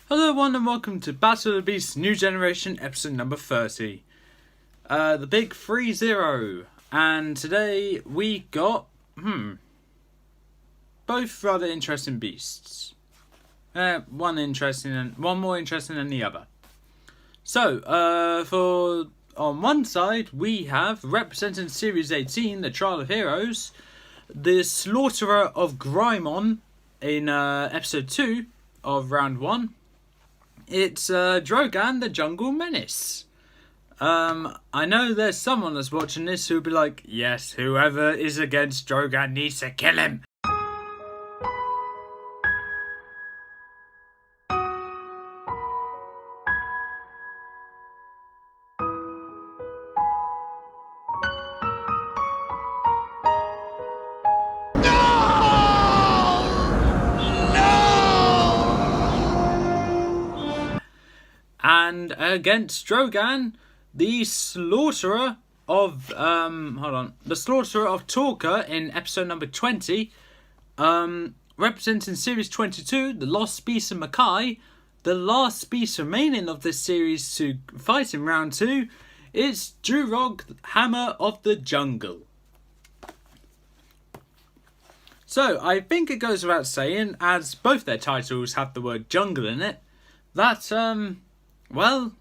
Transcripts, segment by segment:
Hello everyone and welcome to Battle of the Beasts New Generation episode number 30. The big 3-0. And today we got, both rather interesting beasts. One more interesting than the other. So, on one side we have, representing Series 18, the Trial of Heroes, the Slaughterer of Grimon in episode 2 of round 1. It's Drogan, the Jungle Menace. I know there's someone that's watching this who'll be like, yes, whoever is against Drogan needs to kill him. And against Drogan, the Slaughterer of the Slaughterer of Talker in episode number 20, representing series 22, the Lost Beast of Mackay, the last beast remaining of this series to fight in round 2, it's Jurog, Hammer of the Jungle. So I think it goes without saying, as both their titles have the word jungle in it, that well,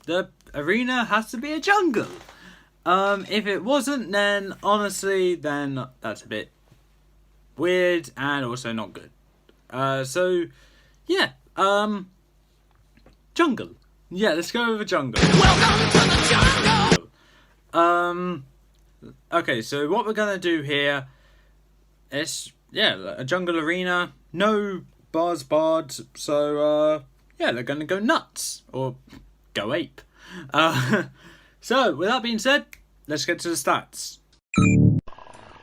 the arena has to be a jungle. If it wasn't, then honestly, then that's a bit weird and also not good. So, yeah, jungle. Yeah, let's go with a jungle. Welcome to the jungle! Okay, so what we're gonna do here is, a jungle arena. No bars barred, so, yeah, they're going to go nuts. Or go ape. So, with that being said, let's get to the stats.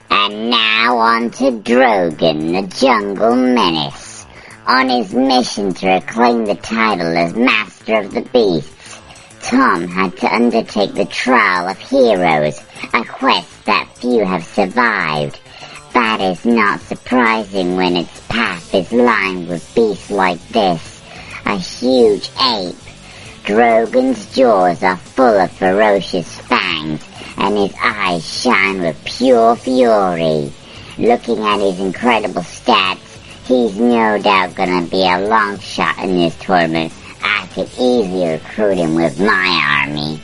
And now on to Drogan, the Jungle Menace. On his mission to reclaim the title as Master of the Beasts, Tom had to undertake the Trial of Heroes, a quest that few have survived. That is not surprising when its path is lined with beasts like this. A huge ape. Drogan's jaws are full of ferocious fangs, and his eyes shine with pure fury. Looking at his incredible stats, he's no doubt gonna be a long shot in this tournament. I could easily recruit him with my army.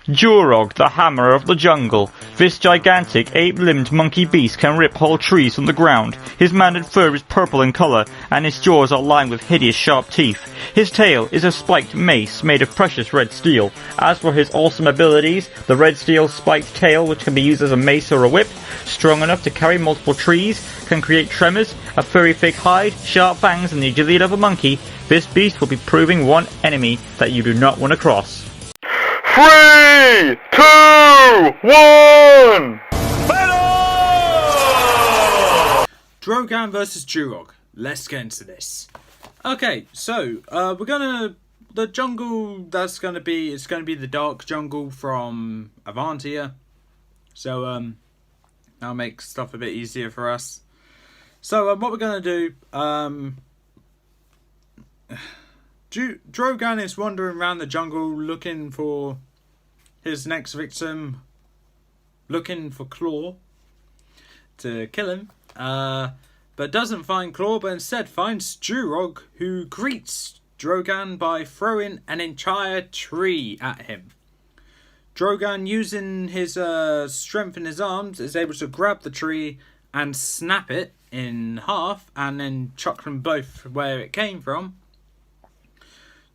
Jurog, the Hammer of the Jungle. This gigantic, ape-limbed monkey beast can rip whole trees from the ground. His matted fur is purple in colour, and his jaws are lined with hideous sharp teeth. His tail is a spiked mace made of precious red steel. As for his awesome abilities, the red steel spiked tail, which can be used as a mace or a whip, strong enough to carry multiple trees, can create tremors, a furry thick hide, sharp fangs, and the agility of a monkey, this beast will be proving one enemy that you do not want to cross. 3, 2, 1! Battle! Drogan versus Jurog. Let's get into this. Okay, so the jungle it's gonna be the dark jungle from Avantia. So that'll make stuff a bit easier for us. So what we're gonna do, Drogan is wandering around the jungle looking for his next victim, looking for Claw to kill him, but doesn't find Claw, but instead finds Jurog, who greets Drogan by throwing an entire tree at him. Drogan, using his strength in his arms, is able to grab the tree and snap it in half, and then chuck them both where it came from.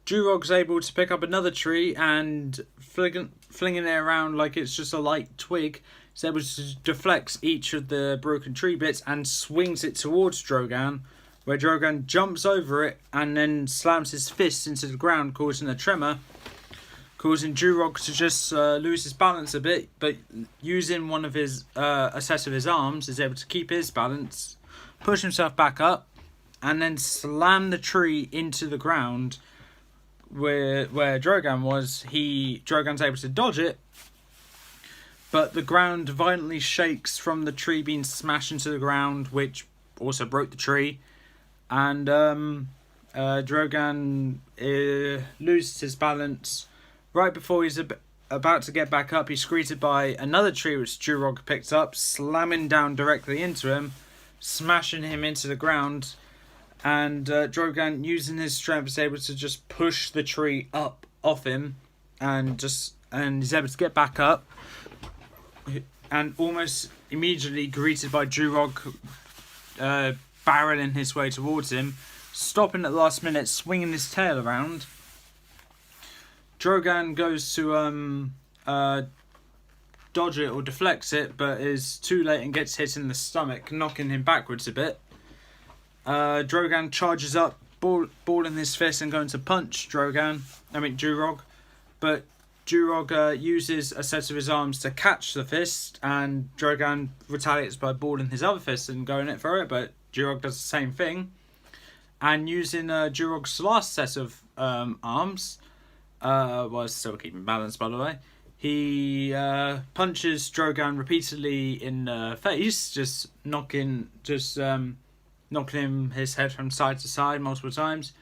Jurog's able to pick up another tree and flinging it around like it's just a light twig. He's able to deflect each of the broken tree bits and swings it towards Drogan, where Drogan jumps over it and then slams his fist into the ground, causing a tremor, causing Jurog to just lose his balance a bit, but using one of his a set of his arms is able to keep his balance, push himself back up, and then slam the tree into the ground. Where Drogan was, Drogan's able to dodge it, but the ground violently shakes from the tree being smashed into the ground, which also broke the tree. And Drogan loses his balance. Right before he's about to get back up, he's greeted by another tree which Jurog picks up, slamming down directly into him, smashing him into the ground. And Drogan, using his strength, is able to just push the tree up off him, and he's able to get back up. And almost immediately greeted by Jurog barreling his way towards him, stopping at the last minute, swinging his tail around. Drogan goes to dodge it or deflects it, but is too late and gets hit in the stomach, knocking him backwards a bit. Drogan charges up, ball in his fist, and going to punch Jurog, but Jurog uses a set of his arms to catch the fist, and Drogan retaliates by balling his other fist and going it for it, but Jurog does the same thing. And using Jurog's last set of arms, while still keeping balance by the way, he punches Drogan repeatedly in the face, just knocking him his head from side to side multiple times.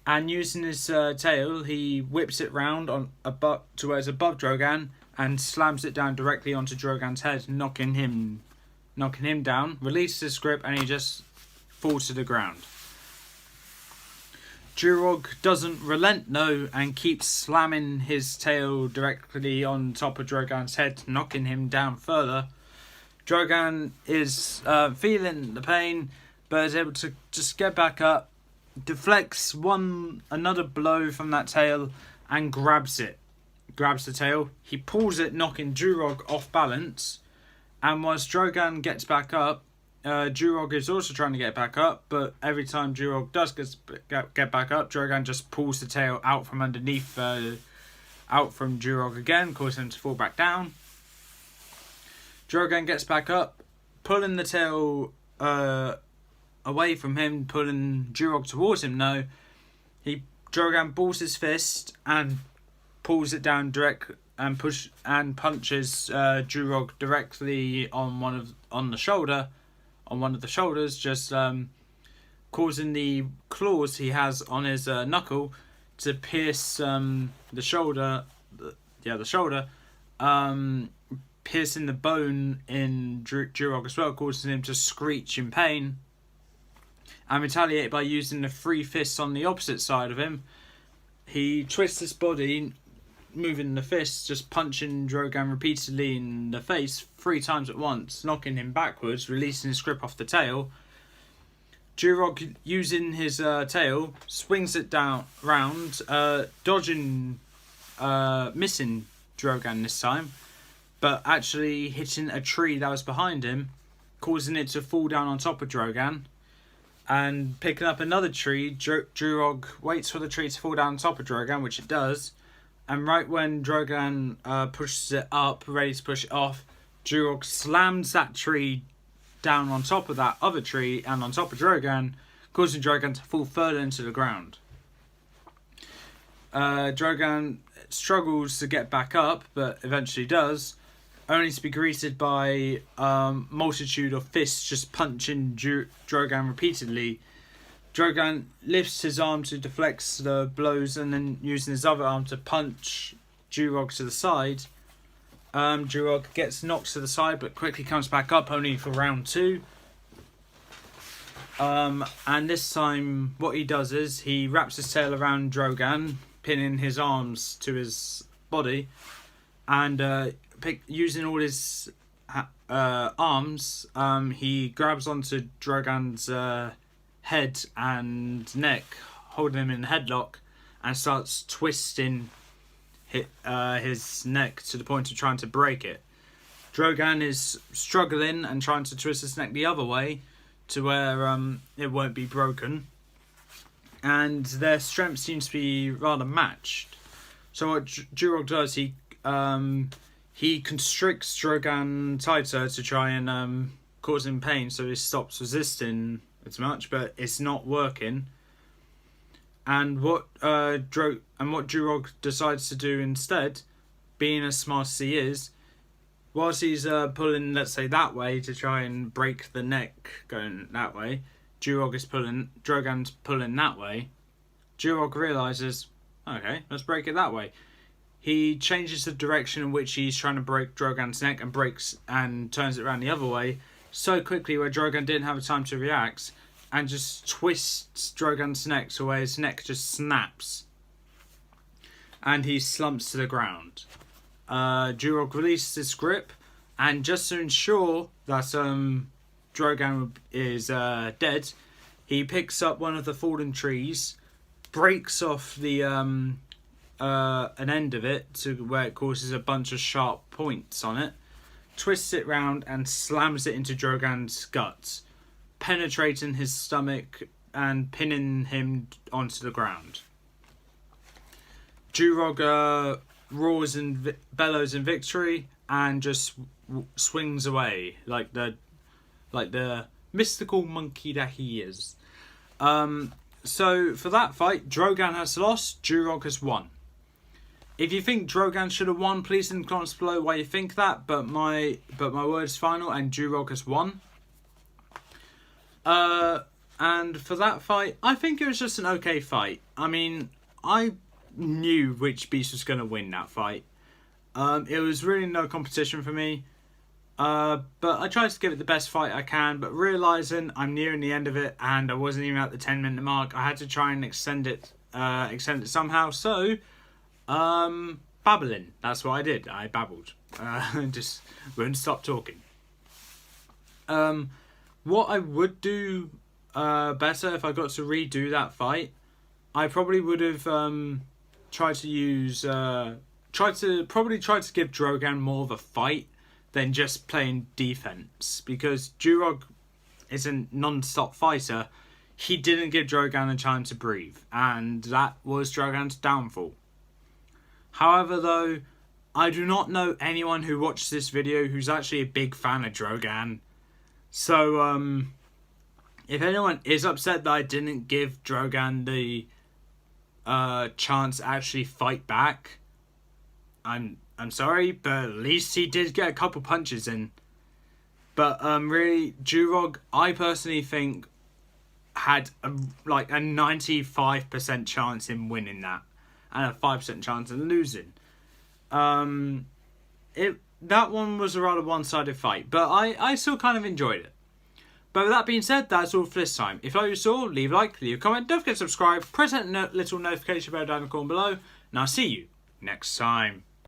And using his tail, he whips it round to where it's above Drogan and slams it down directly onto Drogan's head, knocking him down. Releases his grip and he just falls to the ground. Jurog doesn't relent though and keeps slamming his tail directly on top of Drogan's head, knocking him down further. Drogan is feeling the pain, but is able to just get back up, deflects another blow from that tail, and grabs the tail. He pulls it, knocking Jurog off balance. And once Drogan gets back up, Jurog is also trying to get back up, but every time Jurog does get back up, Drogan just pulls the tail out from underneath, out from Jurog again, causing him to fall back down. Drogan gets back up, pulling the tail away from him, pulling Jurog towards him. No, Drogan balls his fist and pulls it down direct and punches Jurog directly on one of the shoulders, just causing the claws he has on his knuckle to pierce the shoulder, piercing the bone in Jurog as well, causing him to screech in pain. And retaliate by using the three fists on the opposite side of him. He twists his body, moving the fists, just punching Drogan repeatedly in the face 3 times at once, knocking him backwards, releasing his grip off the tail. Jurog, using his tail, swings it down round, dodging, missing Drogan this time, but actually hitting a tree that was behind him, causing it to fall down on top of Drogan. And picking up another tree, Jurog waits for the tree to fall down on top of Drogan, which it does. And right when Drogan pushes it up, ready to push it off, Jurog slams that tree down on top of that other tree and on top of Drogan, causing Drogan to fall further into the ground. Drogan struggles to get back up, but eventually does, only to be greeted by multitude of fists just punching Drogan repeatedly. Drogan lifts his arm to deflect the blows and then using his other arm to punch Jurog to the side. Jurog gets knocked to the side but quickly comes back up, only for round 2. And this time what he does is he wraps his tail around Drogan, pinning his arms to his body, and using all his arms, he grabs onto Drogan's head and neck, holding him in a headlock, and starts twisting his neck to the point of trying to break it. Drogan is struggling and trying to twist his neck the other way to where it won't be broken, and their strength seems to be rather matched. So what Jurog does, he constricts Drogan tighter to try and cause him pain, so he stops resisting as much, but it's not working. And what Jurog decides to do instead, being as smart as he is, whilst he's pulling, let's say, that way to try and break the neck going that way, Drogan's pulling that way. Jurog realizes, okay, let's break it that way. He changes the direction in which he's trying to break Drogan's neck and breaks and turns it around the other way so quickly where Drogan didn't have time to react and just twists Drogan's neck so where his neck just snaps and he slumps to the ground. Jurog releases his grip and just to ensure that Drogan is dead, he picks up one of the fallen trees, breaks off the an end of it to where it causes a bunch of sharp points on it, twists it round and slams it into Drogan's guts, penetrating his stomach and pinning him onto the ground. Jurog roars and bellows in victory and just swings away like the mystical monkey that he is. So for that fight, Drogan has lost, Jurog has won. If you think Drogan should have won, please in the comments below why you think that. But my word is final, and Jurog has won. And for that fight, I think it was just an okay fight. I mean, I knew which beast was going to win that fight. It was really no competition for me. But I tried to give it the best fight I can, but realising I'm nearing the end of it and I wasn't even at the 10-minute mark, I had to try and extend it somehow. So, babbling. That's what I did. I babbled. Just wouldn't stop talking. What I would do better if I got to redo that fight, I probably would have tried to give Drogan more of a fight than just playing defense, because Jurog is a non-stop fighter. He didn't give Drogan a time to breathe, and that was Drogan's downfall. However, though, I do not know anyone who watched this video who's actually a big fan of Drogan. So, if anyone is upset that I didn't give Drogan the chance to actually fight back, I'm sorry, but at least he did get a couple punches in. But really, Jurog, I personally think, had a 95% chance in winning that, and a 5% chance in losing. That one was a rather one-sided fight, but I still kind of enjoyed it. But with that being said, that's all for this time. If you like what you saw, leave a like, leave a comment, don't forget to subscribe, press that little notification bell down in the corner below, and I'll see you next time.